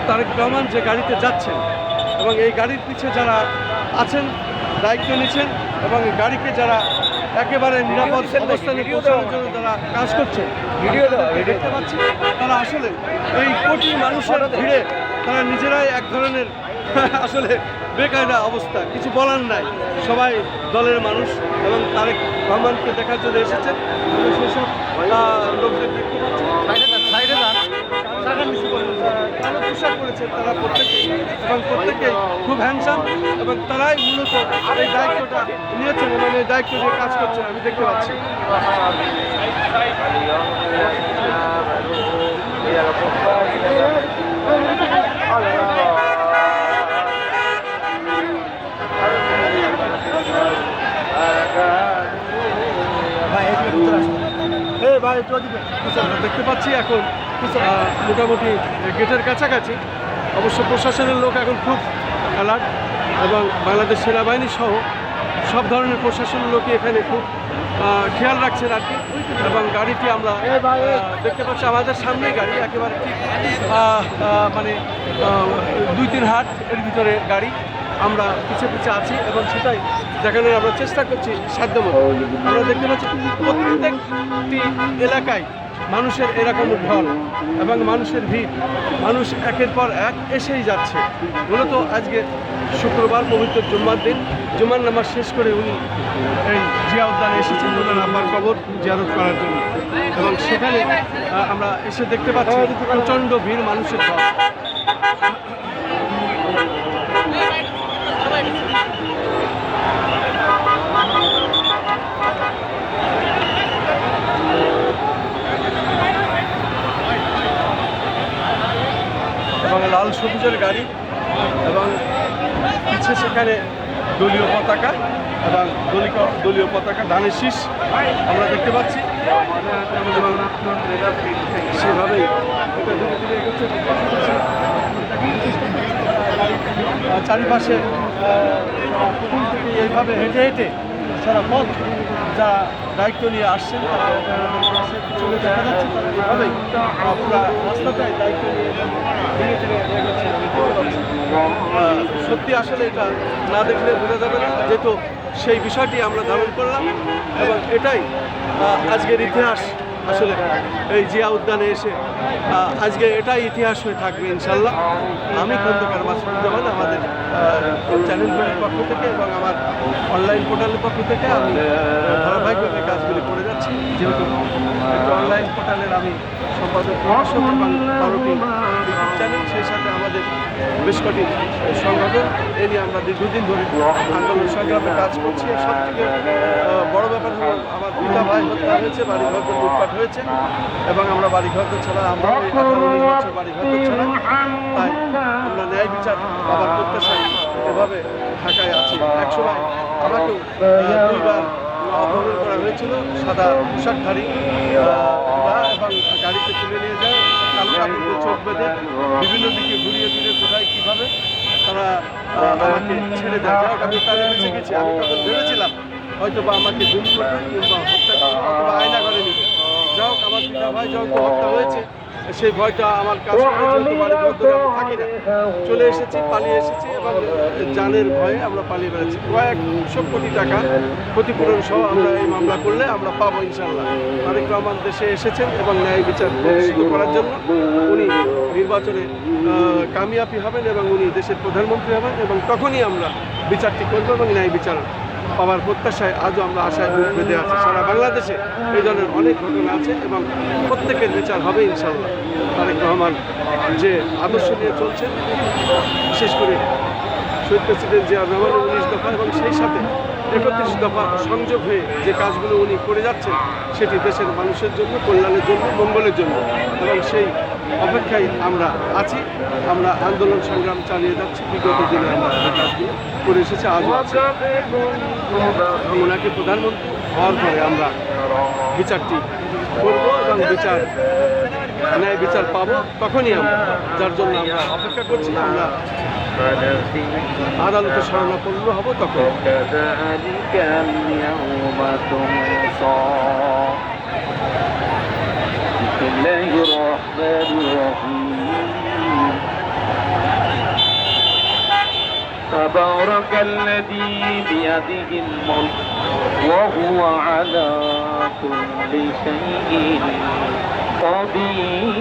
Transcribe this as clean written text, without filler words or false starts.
তারেক রহমান যে গাড়িতে যাচ্ছেন এবং এই গাড়ির পিছে যারা আছেন, দায়িত্ব নিচ্ছেন এবং গাড়িকে যারা একেবারে নিরাপদ অবস্থানে পৌঁছানোর জন্য যারা কাজ করছেন, দেখতে পাচ্ছি তারা আসলে এই কোটি মানুষের ভিড়ে তারা নিজেরাই এক ধরনের আসলে বেকায়দা অবস্থা, কিছু বলার নাই। সবাই দলের মানুষ এবং তারেক রহমানকে দেখার জন্য এসেছেন। সেসব লোকদের দেখতে পাচ্ছি কালো পোশাক করেছেন তারা প্রত্যেকেই, এবং প্রত্যেকেই খুব হ্যান্ডসাম এবং তারাই মূলত এই দায়িত্বটা নিয়েছেন এবং এই দায়িত্ব নিয়ে কাজ করছেন আমি দেখতে পাচ্ছি। দেখতে পাচ্ছি এখন মোটামুটি গেটের কাছাকাছি। অবশ্য প্রশাসনের লোক এখন খুব অ্যালার্ট এবং বাংলাদেশ সেনাবাহিনী সহ সব ধরনের প্রশাসনের লোকই এখানে খুব খেয়াল রাখছেন আর কি। এবং গাড়িটি আমরা দেখতে পাচ্ছি আমাদের সামনেই গাড়ি, একেবারে ঠিক মানে 2-3 হাত এর ভিতরে গাড়ি। আমরা পিছিয়ে পিছিয়ে আছি এবং সেটাই দেখানোর আমরা চেষ্টা করছি সাধ্যমতো। আমরা দেখতে পাচ্ছি প্রত্যেকটি এলাকায় মানুষের এরকম ঢল এবং মানুষের ভিড়, মানুষ একের পর এক এসেই যাচ্ছে। মূলত আজকে শুক্রবার পবিত্র জুম্মার দিন, জুম্মার নামাজ শেষ করে উনি এই জিয়া উদ্যানে এসেছেন ওনার আব্বার কবর জিয়ারত করার জন্য এবং সেখানে আমরা এসে দেখতে পাচ্ছি প্রচণ্ড ভিড়, মানুষের ঢল। এবং লাল সবুজের গাড়ি এবং পিছে সেখানে দলীয় পতাকা এবং দলীয় পতাকা ধানের শীষ আমরা দেখতে পাচ্ছি। সেভাবেই চারিপাশে এইভাবে হেঁটে হেঁটে সারা পথ যারা দায়িত্ব নিয়ে আসছেন চলে দেখা যাচ্ছে তারা এইভাবেই পুরা রাস্তাটাই দায়িত্ব নিয়ে ধীরে ধীরে এগোচ্ছে। সত্যি আসলে এটা না দেখলে বোঝা যাবে না, যেহেতু সেই বিষয়টি আমরা ধারণ করলাম এবং এটাই আজকের ইতিহাস। আসলে এই জিয়া উদ্যানে এসে আজকে এটাই ইতিহাস হয়ে থাকবে ইনশাল্লাহ। আমি খন্দকার মাসুদুজ্জামান আমাদের চ্যানেলগুলির পক্ষ থেকে এবং আমার অনলাইন পোর্টালের পক্ষ থেকে আমি ধারাবাহিকভাবে কাজগুলি করে যাচ্ছি। যেহেতু একটি অনলাইন পোর্টালের আমি সম্পাদক প্রকাশক এবং 12টি ইউটিউব চ্যানেল, সেই সাথে আমাদের বেশ কটি সংগঠন, এ নিয়ে আমরা দীর্ঘদিন ধরে আন্দোলন সংগ্রামে কাজ করছি। সব থেকে বড় ব্যাপার হলো আমার পিতা ভাই হত্যা হয়েছে, বাড়িঘর লুটপাট হয়েছে এবং আমরা বাড়িঘর ছাড়া আমরা বাড়িঘর ছাড়া, তাই আমরা ন্যায় বিচার পাবার প্রত্যাশায় এভাবে ঢাকায় আছি। একসময় আমাকেও 2বার অপহরণ করা হয়েছিল, সাদা পোশাকধারী এবং গাড়িতে তুলে নিয়ে যায়, কালো কাপড় চোখ বেঁধে বিভিন্ন দিকে ঘুরিয়ে ফিরে কোথায় কীভাবে তারা আমাকে ছেড়ে দেয়। যাই হোক আমি তাদের বেঁচে গেছি। আমি তখন ভেবেছিলাম হয়তো বা আমাকে গুম করবে কিংবা হত্যা করবে অথবা আয়না করে নিবে। যাই হোক আমার পিতা ভাই যখন হত্যা হয়েছে সেই ভয়টা আমার কাছে থাকি না, চলে এসেছি, পালিয়ে এসেছি এবং জানের ভয়ে আমরা পালিয়ে বেড়াচ্ছি। কয়েকশো কোটি টাকা ক্ষতিপূরণ সহ আমরা এই মামলা করলে আমরা পাবো ইনশাল্লাহ। তারেক রহমান দেশে এসেছেন এবং ন্যায় বিচার প্রতিষ্ঠিত করার জন্য। উনি নির্বাচনে কামিয়াবি হবেন এবং উনি দেশের প্রধানমন্ত্রী হবেন এবং তখনই আমরা বিচারটি করবো এবং ন্যায় বিচার পাওয়ার প্রত্যাশায় আজও আমরা আশায় বুক বেঁধে আছি। সারা বাংলাদেশে এই ধরনের অনেক ঘটনা আছে এবং প্রত্যেকের বিচার হবে ইনশাল্লাহ। তারেক রহমান যে আদর্শ নিয়ে চলছেন, বিশেষ করে শহীদ প্রেসিডেন্ট জিয়া রহমানের 19 দফা এবং সেই সাথে 31 দফা সংযোগ হয়ে যে কাজগুলো উনি করে যাচ্ছেন সেটি দেশের মানুষের জন্য, কল্যাণের জন্য, মঙ্গলের জন্য এবং সেই অপেক্ষায় আমরা আছি। আমরা আন্দোলন সংগ্রাম চালিয়ে যাচ্ছি। বিগত দিনে আমরা কাজগুলো করে এসেছি, আজও আছে। ওনাকে প্রধানমন্ত্রী হওয়ার পরে আমরা বিচারটি করবো এবং ন্যায় বিচার পাবো তখনই আমরা, যার জন্য আমরা অপেক্ষা করছি। আমরা আদালতে শরণাপন্ন হব তখন। تبارك الذي بيده الملك وهو على كل شيء قدير